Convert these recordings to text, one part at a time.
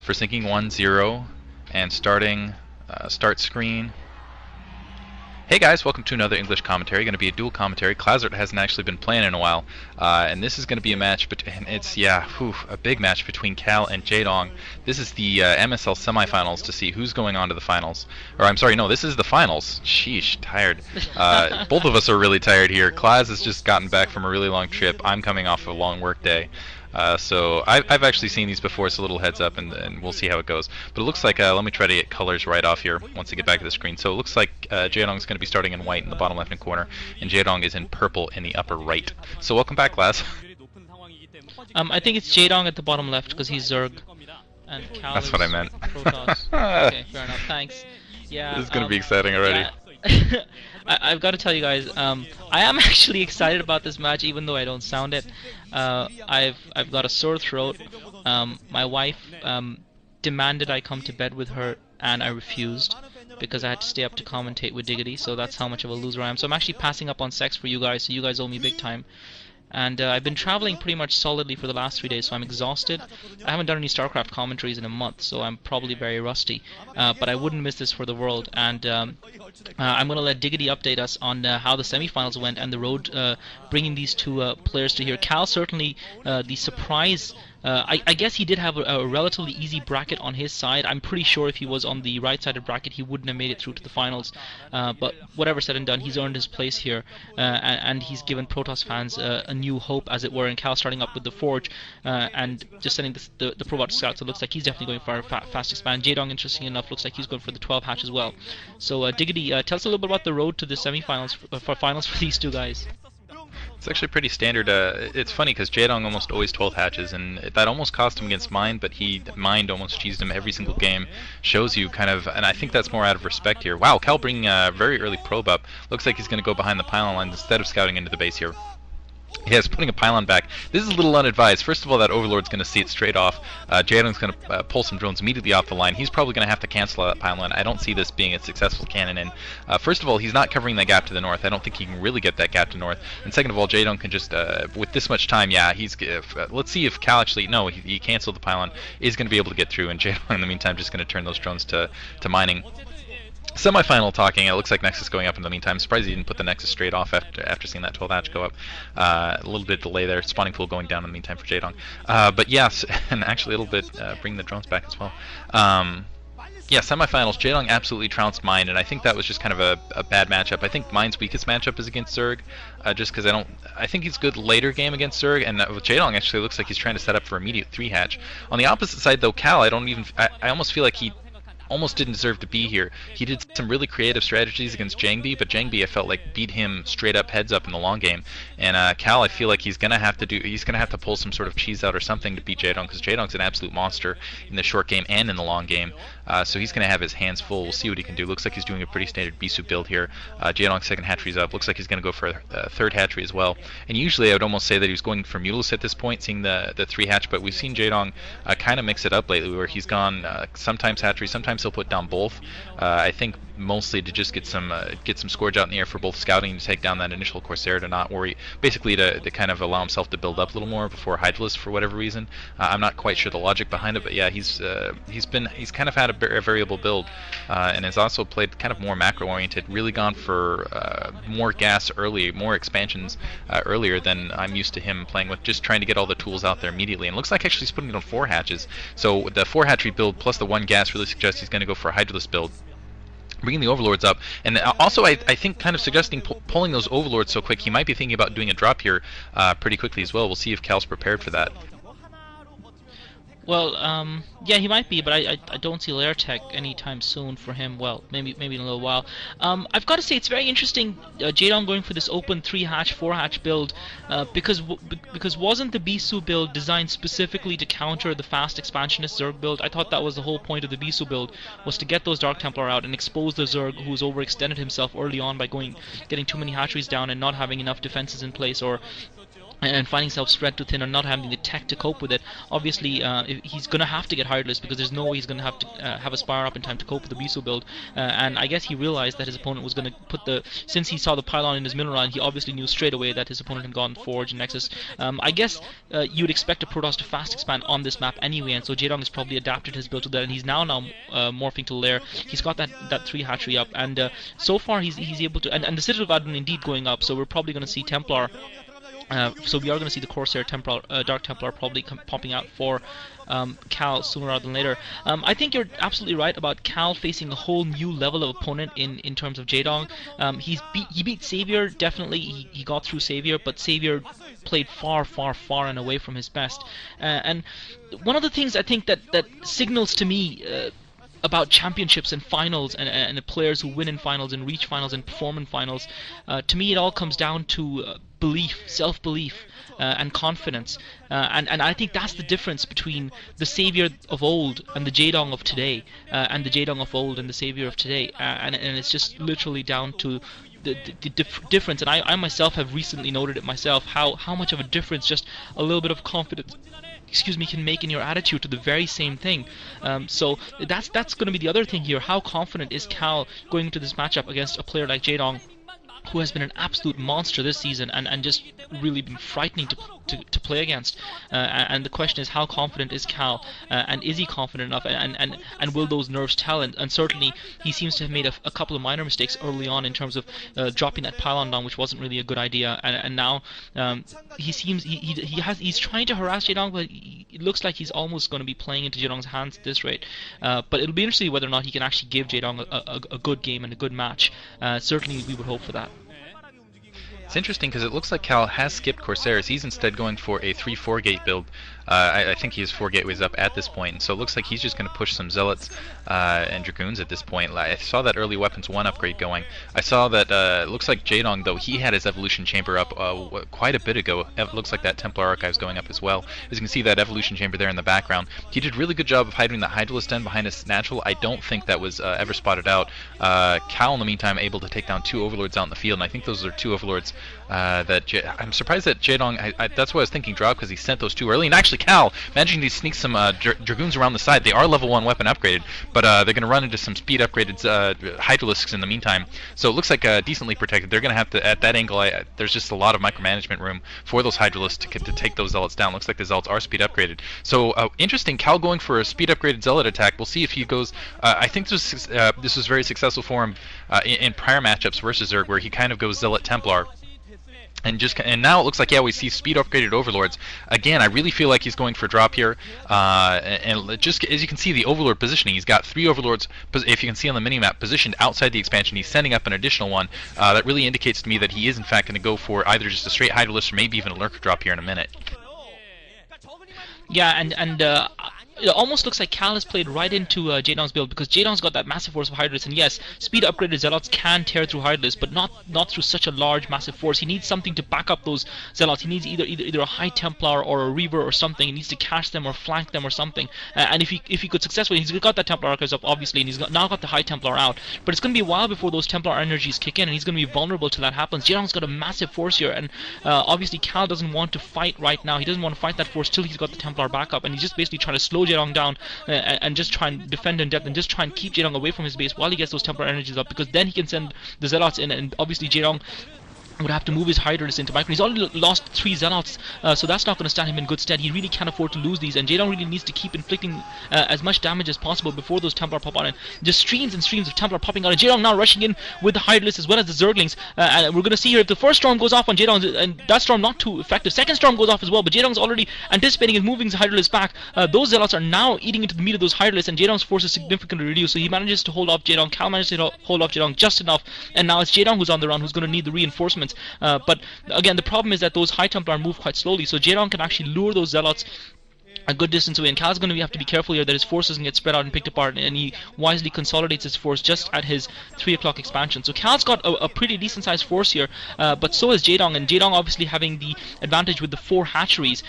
for syncing 1-0 and starting start screen. Hey guys, welcome to another English commentary. Going to be a dual commentary. Klazert hasn't actually been playing in a while, and this is going to be a match. It's a big match between Cal and Jaedong. This is the MSL semifinals to see who's going on to the finals. Or I'm sorry, no, this is the finals. Sheesh, tired. Both of us are really tired here. Klaz has just gotten back from a really long trip. I'm coming off a long work day. So I've actually seen these before, so a little heads up, and we'll see how it goes. But it looks like, let me try to get colors right off here once I get back to the screen. So it looks like Jaedong is going to be starting in white in the bottom left-hand corner, and Jaedong is in purple in the upper right. So welcome back, Laz. I think it's Jaedong at the bottom left because he's Zerg, and Cal That's is what I meant. Protoss. Okay, fair enough. Thanks. Yeah. This is going to be exciting already. Yeah. I've got to tell you guys, I am actually excited about this match, even though I don't sound it. I've got a sore throat. My wife demanded I come to bed with her, and I refused because I had to stay up to commentate with Diggity. So that's how much of a loser I am. So I'm actually passing up on sex for you guys. So you guys owe me big time. And I've been traveling pretty much solidly for the last 3 days, so I'm exhausted. I haven't done any StarCraft commentaries in a month, so I'm probably very rusty. But I wouldn't miss this for the world. And I'm going to let Diggity update us on how the semifinals went and the road bringing these two players to here. Cal certainly the surprise. I guess he did have a relatively easy bracket on his side. I'm pretty sure if he was on the right-sided bracket, he wouldn't have made it through to the finals. But whatever said and done, he's earned his place here, and he's given Protoss fans a new hope, as it were. And Cal starting up with the Forge and just sending the Probot Scouts. So it looks like he's definitely going for a fast expand. Jaedong, interesting enough, looks like he's going for the 12 hatch as well. So Diggity, tell us a little bit about the road to the semifinals for finals for these two guys. It's actually pretty standard. It's funny because Jaedong almost always 12 hatches, and that almost cost him against Mind, but Mind almost cheesed him every single game. Shows you kind of, and I think that's more out of respect here. Wow, Cal bringing a very early probe up. Looks like he's going to go behind the pylon lines instead of scouting into the base here. Yes, putting a pylon back. This is a little unadvised. First of all, that Overlord's going to see it straight off. Jaedong's going to pull some drones immediately off the line. He's probably going to have to cancel that pylon. I don't see this being a successful cannon in. First of all, he's not covering that gap to the north. I don't think he can really get that gap to north. And second of all, Jaedong can just, with this much time, yeah, let's see if Cal actually, no, he canceled the pylon, is going to be able to get through, and Jaedong in the meantime just going to turn those drones to mining. Semi-final talking. It looks like Nexus going up in the meantime. Surprised he didn't put the Nexus straight off after seeing that 12 hatch go up. A little bit delay there. Spawning pool going down in the meantime for Jaedong. But yes, and actually a little bit bring the drones back as well. Yeah, semifinals. Jaedong absolutely trounced Mind, and I think that was just kind of a bad matchup. I think Mind's weakest matchup is against Zerg, just because I think he's good later game against Zerg, and with Jaedong actually looks like he's trying to set up for immediate 3 hatch. On the opposite side though, Cal, I almost feel like he almost didn't deserve to be here. He did some really creative strategies against Jangbi, but Jangbi I felt like beat him straight up heads up in the long game. And Cal, I feel like he's gonna have to pull some sort of cheese out or something to beat Jaedong, because Jaedong's an absolute monster in the short game and in the long game. So he's gonna have his hands full. We'll see what he can do. Looks like he's doing a pretty standard Bisu build here. Jaedong's second hatchery's up. Looks like he's gonna go for a third hatchery as well. And usually I would almost say that he was going for Mutalist at this point, seeing the 3 hatch, but we've seen Jaedong kind of mix it up lately, where he's gone sometimes hatchery, sometimes he'll put down both. I think mostly to just get some Scourge out in the air for both scouting to take down that initial Corsair, to not worry, basically to kind of allow himself to build up a little more before Hydralisk for whatever reason. I'm not quite sure the logic behind it, but yeah, he's kind of had a variable build, and has also played kind of more macro oriented, really gone for more gas early, more expansions earlier than I'm used to him playing with, just trying to get all the tools out there immediately. And it looks like actually he's putting it on 4 hatches, so the 4 hatchery build plus the 1 gas really suggests he's going to go for a Hydralisk build, bringing the Overlords up. And also I think kind of suggesting pulling those Overlords so quick, he might be thinking about doing a drop here pretty quickly as well. We'll see if Cal's prepared for that. Well, yeah, he might be, but I don't see Lair Tech anytime soon for him. Well, maybe in a little while. I've got to say, it's very interesting, Jaedong going for this open 3 hatch, 4 hatch build, because wasn't the Bisu build designed specifically to counter the fast expansionist Zerg build? I thought that was the whole point of the Bisu build, was to get those Dark Templar out and expose the Zerg who's overextended himself early on by getting too many hatcheries down and not having enough defenses in place, or and finding himself spread too thin and not having the tech to cope with it. Obviously, he's going to have to get Hireless because there's no way he's going to have a Spire up in time to cope with the Bisu build. And I guess he realized that his opponent was going to put since he saw the pylon in his middle round, he obviously knew straight away that his opponent had gone Forge and Nexus. I guess you'd expect a Protoss to fast expand on this map anyway, and so Jaedong has probably adapted his build to that, and he's now morphing to Lair. He's got that 3 hatchery up, and so far he's able to, and the Citadel of Adun indeed going up, so we're probably going to see Templar. So we are going to see the Corsair Dark Templar probably popping out for Cal sooner rather than later. I think you're absolutely right about Cal facing a whole new level of opponent in terms of Jaedong. He beat Savior, definitely. He got through Savior, but Savior played far and away from his best. And one of the things I think that signals to me about championships and finals and the players who win in finals and reach finals and perform in finals, to me it all comes down to belief, self-belief, and confidence, and I think that's the difference between the Savior of old and the Jaedong of today, and the Jaedong of old and the Savior of today, and it's just literally down to the difference. And I myself have recently noted it myself, how much of a difference just a little bit of confidence can make in your attitude to the very same thing. So that's going to be the other thing here. How confident is Cal going into this matchup against a player like Jaedong, who has been an absolute monster this season and just really been frightening to play against? And the question is, how confident is Cal, and is he confident enough, and will those nerves tell? And certainly he seems to have made a couple of minor mistakes early on in terms of dropping that pylon down, which wasn't really a good idea, and now he's trying to harass Jaedong, but it looks like he's almost going to be playing into Jaedong's hands at this rate. But it'll be interesting whether or not he can actually give Jaedong a good game and a good match. Certainly we would hope for that. It's interesting because it looks like Cal has skipped Corsairs. He's instead going for a 3-4 gate build. I think he has 4 gateways up at this point, and so it looks like he's just going to push some Zealots and Dragoons at this point. I saw that early Weapons 1 upgrade going. I saw that it looks like Jaedong, though, he had his Evolution Chamber up quite a bit ago. It looks like that Templar Archive's going up as well. As you can see, that Evolution Chamber there in the background. He did a really good job of hiding the Hydralisk Den behind his Natural. I don't think that was ever spotted out. Cal, in the meantime, able to take down 2 Overlords out in the field, and I think those are 2 Overlords I'm surprised that Jaedong, that's what I was thinking, dropped, because he sent those 2 early. And actually, Cal, managing to sneak some Dragoons around the side. They are level 1 weapon upgraded, but they're going to run into some speed upgraded Hydralisks in the meantime. So it looks like decently protected. They're going to have to, at that angle, there's just a lot of micromanagement room for those Hydralisks to take those Zealots down. Looks like the Zealots are speed upgraded. So interesting, Cal going for a speed upgraded Zealot attack. We'll see if he goes. I think this was very successful for him in prior matchups versus Zerg, where he kind of goes Zealot Templar. And now it looks like, yeah, we see speed upgraded Overlords. Again, I really feel like he's going for drop here. And just as you can see, the Overlord positioning, he's got 3 Overlords, if you can see on the minimap, positioned outside the expansion. He's sending up an additional one. That really indicates to me that he is, in fact, going to go for either just a straight Hydralisk or maybe even a Lurker drop here in a minute. Yeah, and it almost looks like Cal has played right into Jaedong's build, because Jaedong's got that massive force of Hydralisk, and yes, speed upgraded Zealots can tear through Hydralisk, but not through such a large, massive force. He needs something to back up those Zealots. He needs either a High Templar or a Reaver or something. He needs to catch them or flank them or something. And if he could successfully, he's got that Templar Archives up, obviously, and he's now got the High Templar out. But it's going to be a while before those Templar energies kick in, and he's going to be vulnerable till that happens. Jaedong's got a massive force here, and obviously Cal doesn't want to fight right now. He doesn't want to fight that force till he's got the Templar backup, and he's just basically trying to slow Jaedong down and just try and defend in depth and just try and keep Jaedong away from his base while he gets those Templar energies up, because then he can send the Zealots in, and obviously Jaedong would have to move his Hydralisk into micro. He's already lost 3 Zealots, so that's not going to stand him in good stead. He really can't afford to lose these, and Jaedong really needs to keep inflicting as much damage as possible before those Templar pop out. And just streams and streams of Templar popping out, and Jaedong now rushing in with the Hydralisk as well as the Zerglings. And we're going to see here if the first storm goes off on Jaedong, and that storm not too effective. Second storm goes off as well, but Jaedong's already anticipating and moving his Hydralisk back. Those Zealots are now eating into the meat of those Hydralisks, and Jaedong's force is significantly reduced, so he manages to hold off Jaedong. Cal manages to hold off Jaedong just enough, and now it's Jaedong who's on the run, who's going to need the reinforcements. But again, the problem is that those High Templar move quite slowly, so Jaedong can actually lure those Zealots a good distance away, and Cal's going to have to be careful here that his force doesn't get spread out and picked apart, and he wisely consolidates his force just at his 3 o'clock expansion. So Cal's got a pretty decent sized force here, but so is Jaedong, and Jaedong obviously having the advantage with the 4 hatcheries.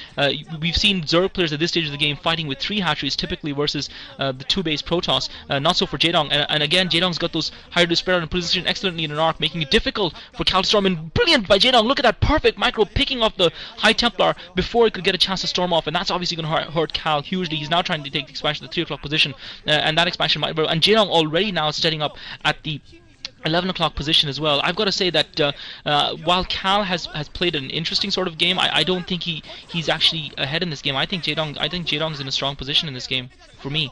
We've seen Zerg players at this stage of the game fighting with 3 hatcheries typically versus the 2 base Protoss. Not so for Jaedong, and again Jaedong's got those higher to spread out and position excellently in an arc, making it difficult for Cal to storm, and brilliant by Jaedong. Look at that perfect micro picking off the High Templar before it could get a chance to storm off, and that's obviously going to hurt Cal hugely. He's now trying to take the expansion to the 3 o'clock position, and that expansion might. And Jaedong already now setting up at the 11 o'clock position as well. I've got to say that while Cal has played an interesting sort of game, I don't think he's actually ahead in this game. I think Jaedong's in a strong position in this game for me.